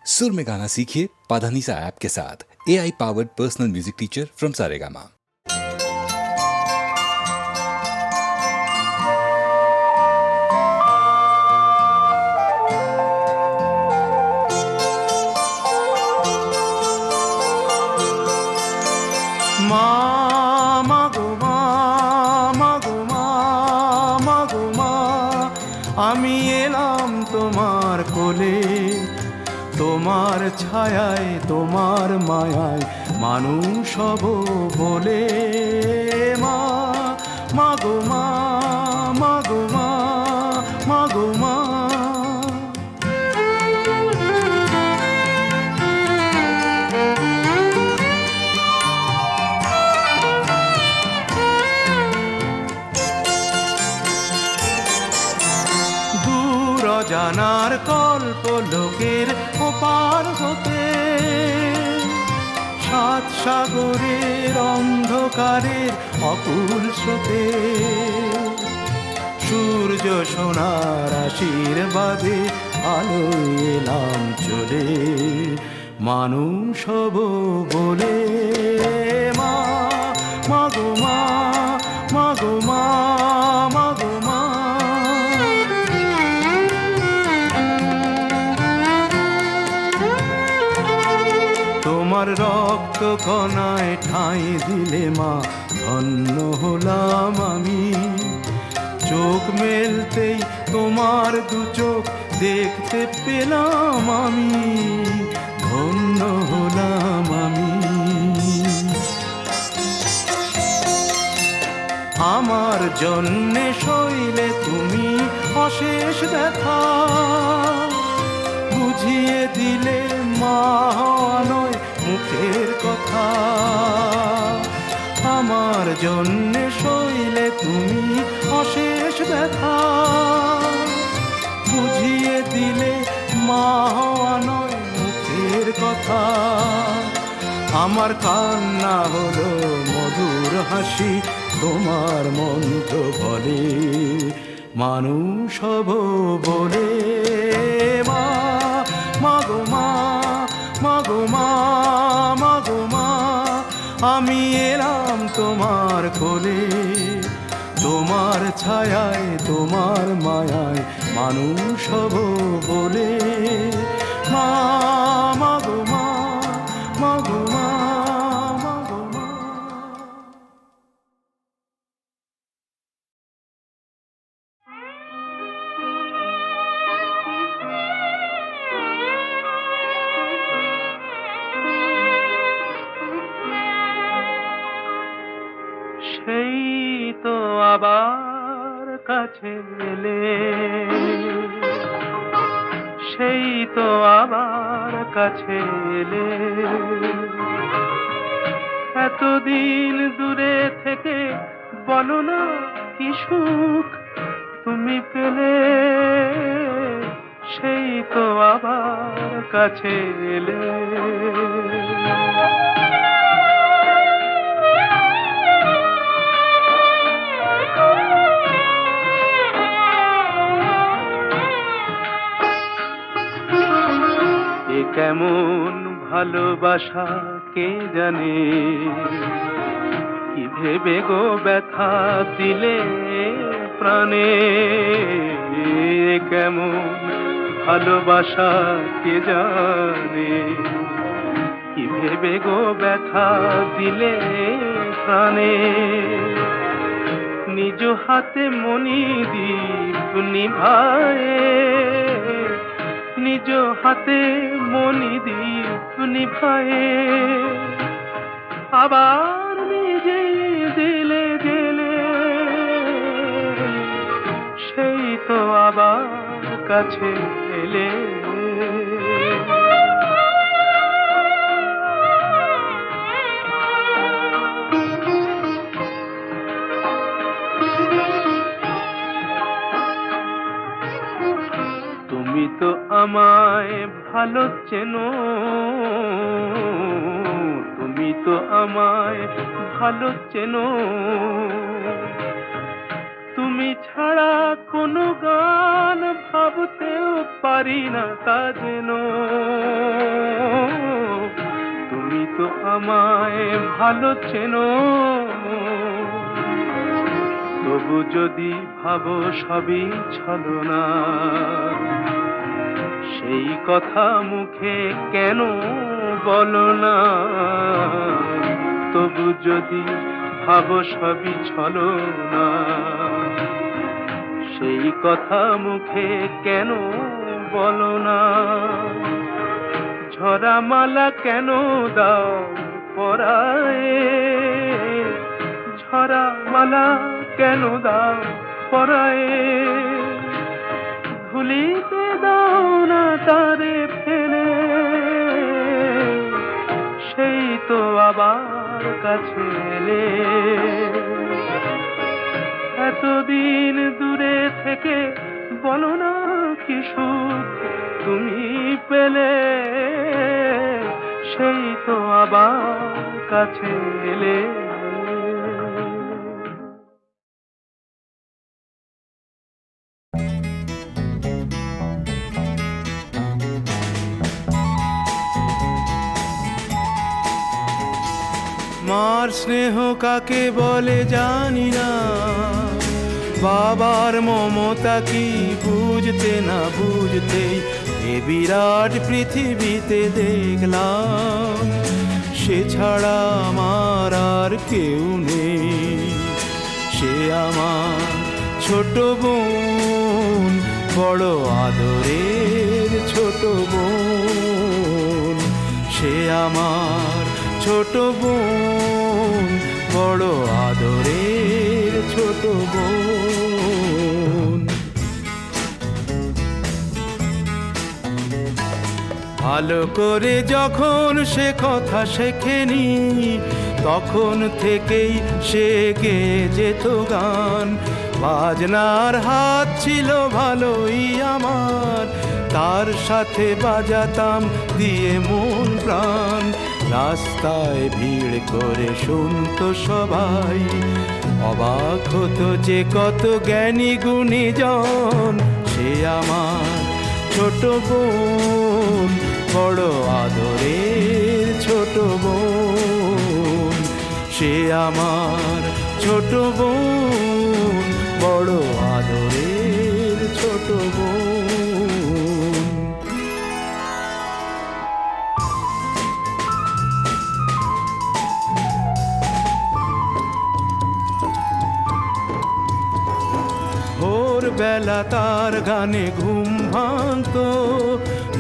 सुर में गाना सीखिए पाधानीसा ऐप के साथ। AI powered personal music teacher from Saregama. আমি এলাম তোমার কোলে, তোমার ছায়ায় তোমার মায়ায় মানুষ হব বলে। মা মাগো মা, মাগো মা, মাগো মা। জানার কল্প লোকের ওপার হতে, সাত সাগরের অন্ধকারের অকুল স্রোতে, সূর্য সোনার আশীর্বাদে আলোয় এলাম চলে, মানুষ হব বলে। মা মাগো মা, মাগো মা, মাগো মা। তোমার রক্ত কণায় ঠাঁই দিলে মা ধন্য হলাম আমি। চোখ মেলতেই তোমার দু চোখ দেখতে পেলাম আমি, ধন্য হলাম আমি। আমার জন্যে সইলে তুমি অশেষ ব্যথা, বুঝিয়ে দিলে মা নয় মুখের কথা। আমার জন্যে সইলে তুমি অশেষ ব্যথা, বুঝিয়ে দিলে মা নয় মুখের কথা। আমার কান্না হলো মধুর হাসি, তোমার মন্ত্র বলে মানুষ হব বলে। মা মাগো মা, মাগো মা, মাগো মা। আমি এলাম তোমার কোলে, তোমার ছায়ায় তোমার মায়ায় মানুষ হব বলে। মা মাগো মা, মাগো মা, মাগো মা। সেই তো আবার কাছে এলে, সেই তো আবার কাছে এলে। এতদিন দূরে থেকে বলো না কি সুখ তুমি পেলে, সেই তো আবার কাছে এলে। কেমন ভালোবাসা কে জানে, কি ভেবে গো ব্যথা দিলে প্রাণে। কেমন ভালোবাসা কে জানে, কি ভেবে গো ব্যথা দিলে প্রাণে। নিজ হাতে মনি দীপ নিভায়ে, নিজ হাতে মনি দীপ নিভায়ে, আবার নিজে দিলে জেলে। সেই তো আবার কাছে এলে। তুমি তো আমায় ভালো চেনো, তুমি তো আমায় ভালো চেনো। তুমি ছাড়া কোনো গান ভাবতেও পারি না তা যেন। আমায় ভালো চেনো, তবু যদি ভাবো সবই ছলনা, সেই কথা মুখে কেন বলো না? তবু যদি ভাবো সবই ছলনা, সেই কথা মুখে কেন বলো না? ঝরা মালা কেন দাও পরায়ে, ঝরা মালা কেন দাও পরায়ে? ভুলিতে দাও না তারে ফেলে, সেই তো আবার কাছে এলে। এতদিন দূরে থেকে বলো না কি সুখ তুমি পেলে, সেই তো আবার কাছে এলে। মার স্নেহ কাকে বলে জানি না, বাবার মমতা কি বুঝতে না বুঝতেই এ বিরাট পৃথিবীতে দেখলাম, সে ছাড়া আমার আর কেউ নেই। সে আমার ছোট বোন, বড় আদরের ছোট বোন। সে আমার ছোট বোন, বড় আদরের ছোট বোন। ভালো করে যখন সে কথা শেখেনি, তখন থেকেই সে গেয়ে যেত গান। বাজনার হাত ছিল ভালোই আমার, তার সাথে বাজাতাম দিয়ে মন প্রাণ। রাস্তায় ভিড় করে শুনতো সবাই, অবাক হতো যে কত জ্ঞানী গুণী জন। সে আমার ছোট বোন, বড় আদরের ছোট বোন। সে আমার ছোট বোন, বড় আদরের ছোট বোন। ভোরবেলা তার গানে ঘুম ভাঙতো,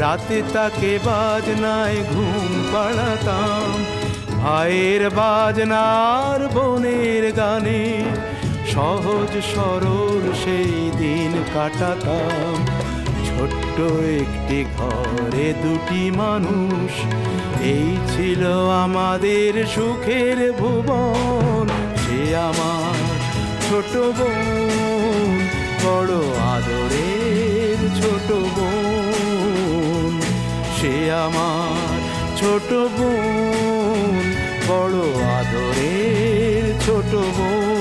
রাতে তাকে বাজনায় ঘুম পাড়াতাম। ভাইয়ের বাজনার বোনের গানে সহজ সরল সেই দিন কাটাতাম। ছোট্ট একটি ঘরে দুটি মানুষ, এই ছিল আমাদের সুখের ভুবন। সে আমার ছোট বোন, বড় আদরের ছোট বোন। সে আমার ছোট বোন, বড় আদরের ছোট বোন।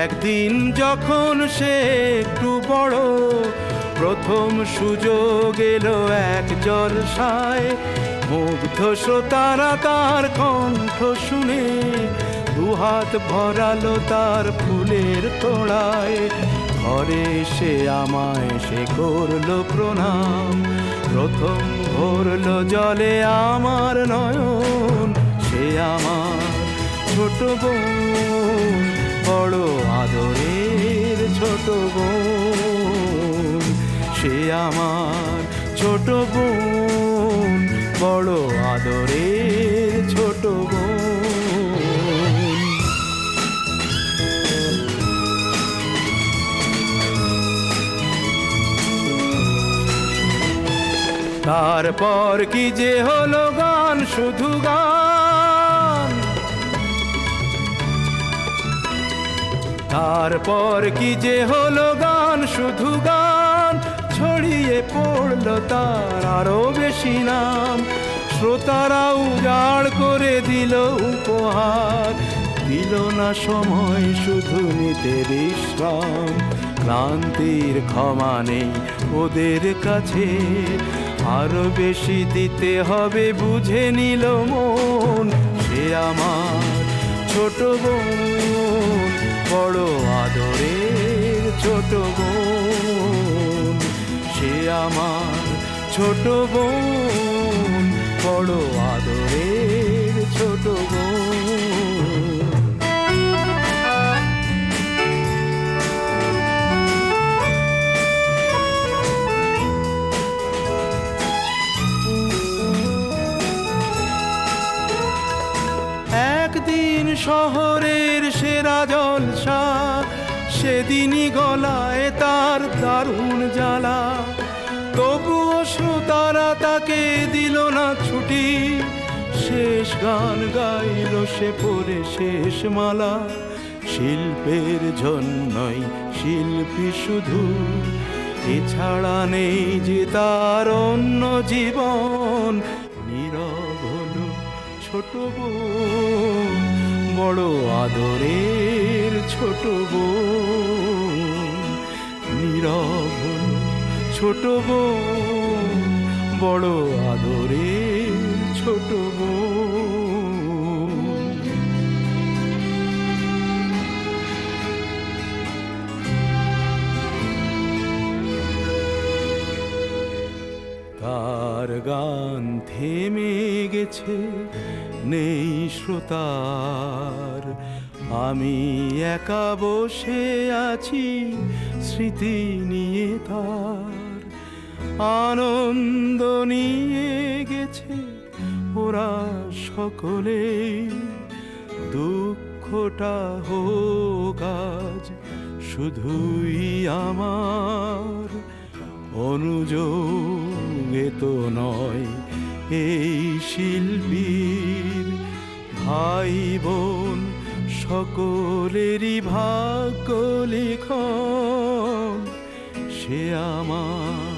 একদিন যখন সে একটু বড়, প্রথম সুযোগ এলো এক জলসায়। মুগ্ধ শ্রোতারা তার কণ্ঠ শুনে দুহাত ভরালো তার ফুলের তোড়ায়। ঘরে সে আমায় সে করলো প্রণাম, প্রথম ভরলো জলে আমার নয়ন। সে আমার ছোট বোন, বড় আদরের ছোট বোন। সে আমার ছোট বোন, বড় আদরের ছোট বোন। তারপর কি যে হলো গান, শুধু গান। তারপর কি যে হলো গান, শুধু গান। ছড়িয়ে পড়লো তার আরো বেশি নাম, শ্রোতারা উজাড় করে দিল উপহার। দিল না সময় শুধু নিতে বিশ্রাম। ক্লান্তির ক্ষমা নেই ওদের কাছে, আরো বেশি দিতে হবে বুঝে নিল মন। সে আমার ছোট বোন, বড় আদরের ছোট বোন। সে আমার ছোট বোন, বড় আদরের ছোট বোন। একদিন শহরের সেরা জলসা, সেদিনই গলায় তার দারুণ জ্বালা। তবুও শ্রোতারা তাকে দিল না ছুটি, শেষ গান গাইল সে পড়ে শেষ মালা। শিল্পের জন্যই শিল্পী শুধু, এছাড়া নেই যে তার অন্য জীবন। নীরব হলো ছোট বোন, বড় আদরের ছোট বোন। নীরব হলো ছোট বোন, বড় আদরের ছোট বোন। তার গান থেমে গেছে, নেই শ্রোতার। আমি একা বসে আছি স্মৃতি নিয়ে তার। আনন্দ নিয়ে গেছে ওরা সকলে, দুঃখটা হোক আজ শুধুই আমার। অনুযোগে তো নয় এই শিল্পীর, ভাই বোন সকলেরই ভাগ্য লিখন। সে আমার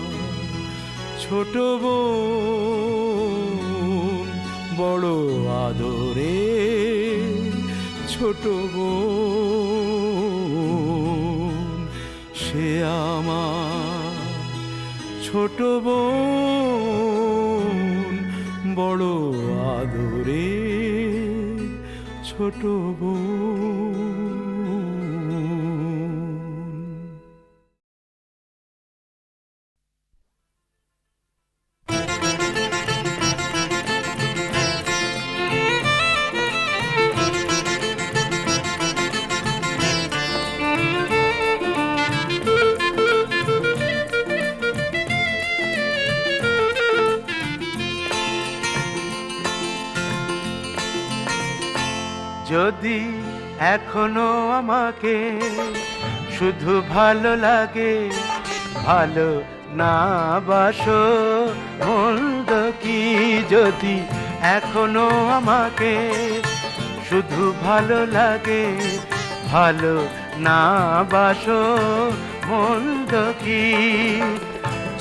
ছোট বোন, বড় আদরের ছোট বোন। সে আমার ছোট বোন, বড় আদরের ছোট বোন। যদি এখনো আমাকে শুধু ভালো লাগে, ভালো না বাসো মন্দ কি। যদি এখনো আমাকে শুধু ভালো লাগে, ভালো না বাসো মন্দ কি।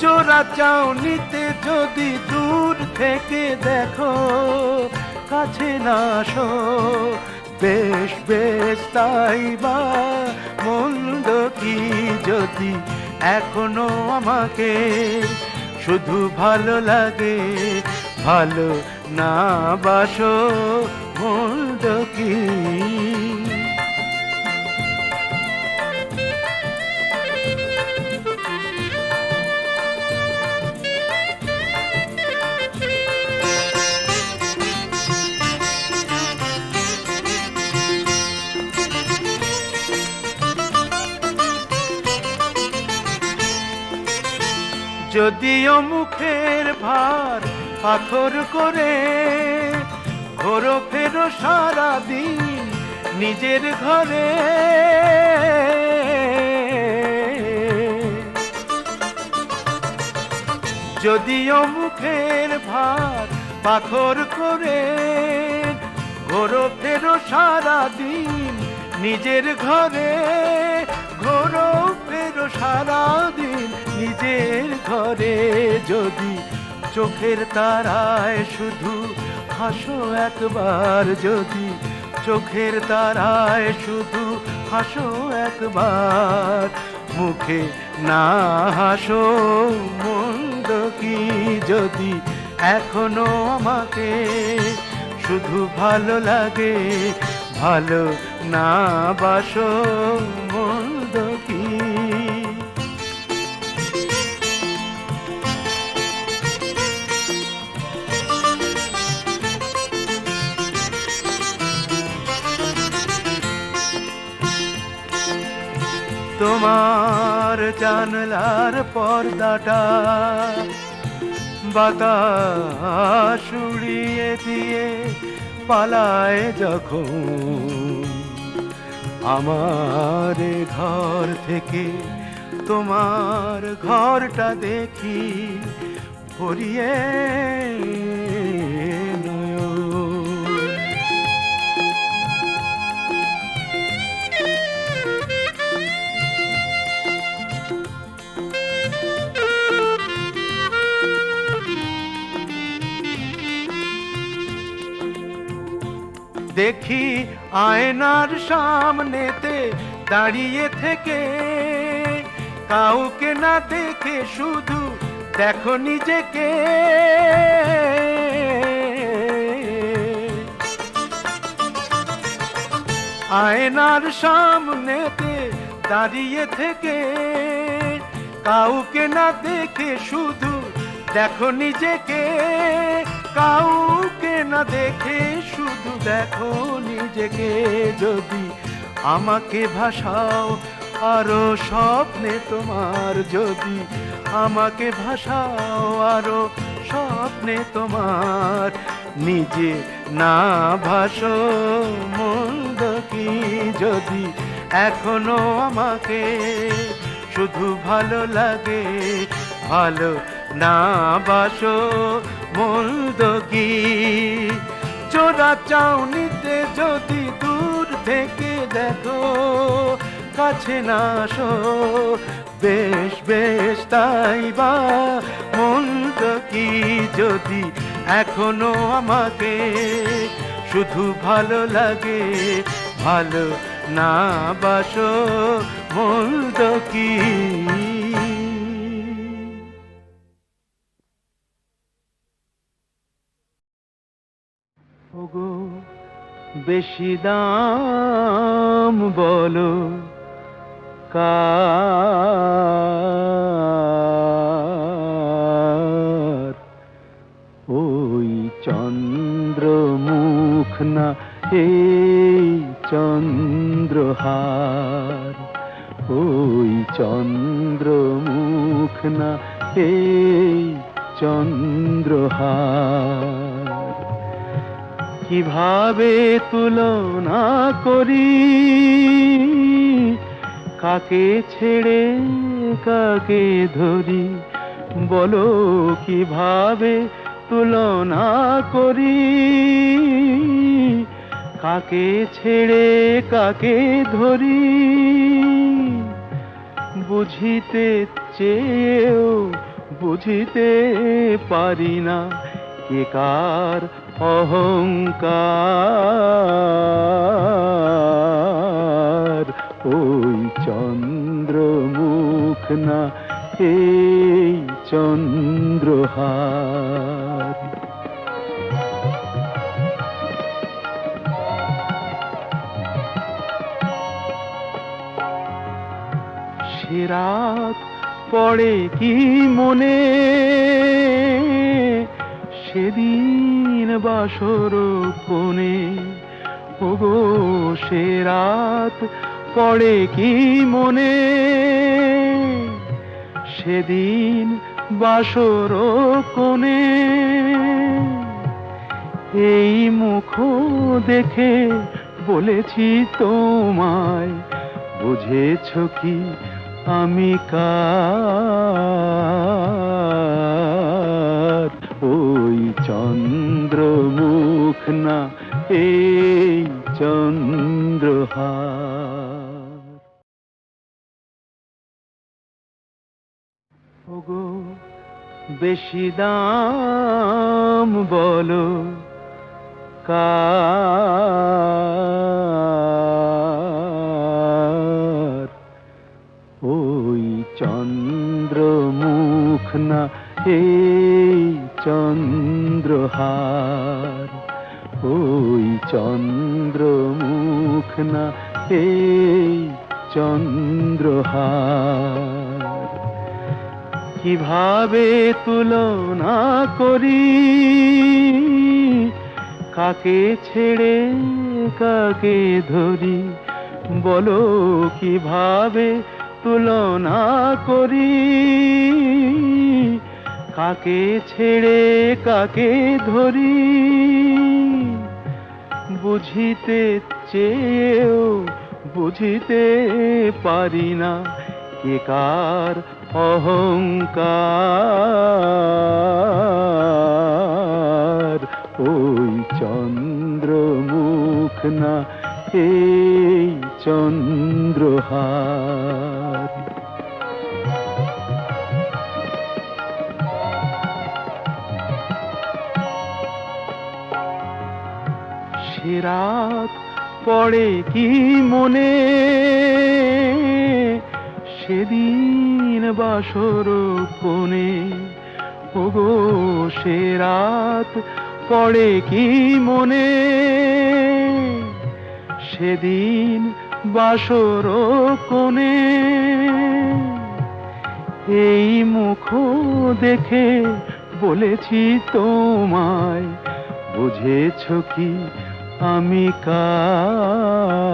জোড়া চাউনিতে যদি দূর থেকে দেখো, কাছে না আসো বেশ বেশ তাই বা মন্দ কি। যদি এখনো আমাকে শুধু ভালো লাগে, ভালো না বাসো মন্দ কি। যদিও মুখের ভার পাথর করে ঘোরো ফেরো সারাদিন নিজের ঘরে, যদিও মুখের ভার পাথর করে ঘোরো ফেরো সারাদিন নিজের ঘরে, ঘোরো ফেরো সারাদিন নিজের ঘরে। যদি চোখের তারায় শুধু হাসো একবার, যদি চোখের তারায় শুধু হাসো একবার, মুখে না হাসো মন্দ কি যদি এখনো আমাকে শুধু ভালো লাগে, ভালো না বাসো মন্দ কি। তোমার জানলার পর্দাটা বাতাস উড়িয়ে দিয়ে পালায় যখন, আমার ঘর থেকে তোমার ঘরটা দেখি ভরিয়ে নয়ন। দেখি আয়নার সামনেতে দাঁড়িয়ে থেকে, কাউকে না দেখে শুধু দেখো নিজেকে। আয়নার সামনেতে দাঁড়িয়ে থেকে, কাউকে না দেখে শুধু দেখো নিজেকে। কাউকে না দেখে শুধু দেখো নিজেকে, যদি আমাকে ভাসাও আরো স্বপ্নে তোমার, যদি আমাকে ভাসাও আরো স্বপ্নে তোমার। নিজে না ভাসো মন্দ কি যদি এখনো আমাকে শুধু ভালো লাগে, ভালো না বাসো মন্দ কি। চোরা চাউনিতে যদি দূর থেকে দেখো, কাছে না আসো বেশ বেশ তাই বা মন্দ কি যদি এখনো আমাকে শুধু ভালো লাগে, ভালো না বাসো মন্দ কি। ওগো বেশি দাম বলো কার, ওই চন্দ্রমুখ না এই চন্দ্রহার, ওই চন্দ্রমুখ না এই চন্দ্রহার। কিভাবে তুলনা করি কাকে ছেড়ে কাকে ধরি, বলো কিভাবে তুলনা করি কাকে ছেড়ে কাকে ধরি। বুঝিতে চেয়েও বুঝিতে পারি না কে কার অহংকার, ওই চন্দ্রমুখ না এই চন্দ্রহার। সে রাত পড়ে কি মনে, সেদিন বাসর কোণে, ওগো সে রাত পড়ে কি মনে, সেদিন বাসর কোণে। এই মুখ দেখে বলেছি তোমায়, বুঝেছ কি আমি কার, ওই চন্দ্রমুখ না এই চন্দ্রহার। ওগো বেশি দাম বলো কার ওই চন্দ্রমুখ না এই চন্দ্রহার, ওই চন্দ্রমুখ না এই চন্দ্রহার। কিভাবে তুলনা করি কাকে ছেড়ে কাকে ধরি, বলো কিভাবে তুলনা করি কাকে ছেড়ে কাকে ধরি। বুঝিতে চেয়েও বুঝিতে পারি না কে কার অহংকার, ওই চন্দ্রমুখ না এই চন্দ্রহার। সে রাত পড়ে কি মনে, সেদিন বাসর কোণে, ওগো সে রাত পড়ে কি মনে, সেদিন বাসর কোণে। এই মুখ দেখে বলেছি তোমায়, বুঝেছ কি আমি কার।